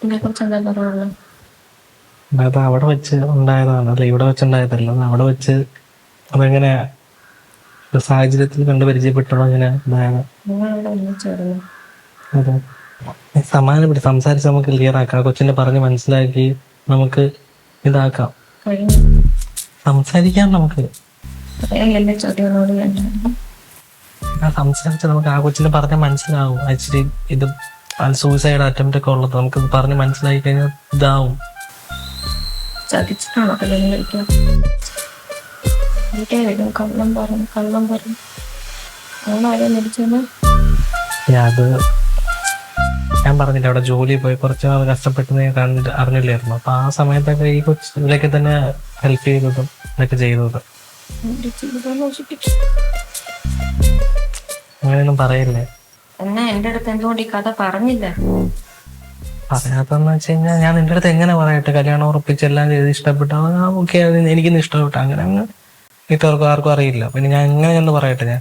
ഇതിനെക്കുറിച്ച് എന്താ പറയാനുള്ളത്? അത് അവിടെ വെച്ച് ഉണ്ടായതാണ്, അല്ല ഇവിടെ വെച്ചുണ്ടായതല്ല. അത് അവിടെ വെച്ച് അതെങ്ങനെ ഒരു സാഹചര്യത്തിൽ കണ്ട് പരിചയപ്പെട്ടോ അങ്ങനെ ഇതായത്. നിങ്ങളിവിടെ ഒന്നിച്ചായിരുന്നു. അതെ, സമാധാനപ്പെട്ട് സംസാരിച്ച് നമുക്ക് ക്ലിയർ ആക്കാം. കൊച്ചിനെ പറഞ്ഞ് മനസ്സിലാക്കി നമുക്ക് ഇതാക്കാം, കഴിഞ്ഞു. സംസാരിക്കാം. നമുക്ക് പറയാൻ എല്ലാ ചോദ്യങ്ങളോട് വേണ്ട. സംസാരിച്ച് നമുക്ക് ആ കൊച്ചിനെ പറഞ്ഞാൽ മനസ്സിലാവും. ആക്ച്വലി ഇത് സൂയിസൈഡ് അറ്റംപ്റ്റ് ഒക്കെ ഉള്ളത് നമുക്ക് പറഞ്ഞ് മനസ്സിലാക്കി കഴിഞ്ഞാൽ ഇതാവും. ചതിച്ചിട്ടാണോ കല്യാണം കഴിക്കാം? വീട്ടേ വരും, കള്ളം പറയും. അവനാരെ മരിച്ചെന്ന് അത് ഞാൻ പറഞ്ഞില്ല, അവിടെ ജോലി പോയി കുറച്ച് നാൾ കഷ്ടപ്പെട്ടെന്ന് ഞാൻ അറിഞ്ഞില്ലായിരുന്നു. അപ്പൊ ആ സമയത്തൊക്കെ ഈ കൊച്ചു ഇതിലൊക്കെ തന്നെ ഹെൽപ്പ് ചെയ്തതും ഇതൊക്കെ ചെയ്തത്. എന്റെ ജീവിതം നശിപ്പിച്ചു. അങ്ങനെയൊന്നും പറയില്ലേ. എന്നാ എന്റെ അടുത്ത് എന്തുകൊണ്ട് ഈ കഥ പറഞ്ഞില്ല? പറയാത്തെന്ന് വെച്ച് കഴിഞ്ഞാൽ ഞാൻ നിന്റെ അടുത്ത് എങ്ങനെ പറയട്ടെ? കല്യാണം ഉറപ്പിച്ചെല്ലാം ചെയ്ത് ഇഷ്ടപ്പെട്ടു, ഓക്കെ, എനിക്കിന്ന് ഇഷ്ടപ്പെട്ടു, അങ്ങനെ അങ്ങ് വീട്ടുകാർക്കും ആർക്കും അറിയില്ല. പിന്നെ ഞാൻ എങ്ങനെ എന്ന് പറയട്ടെ? ഞാൻ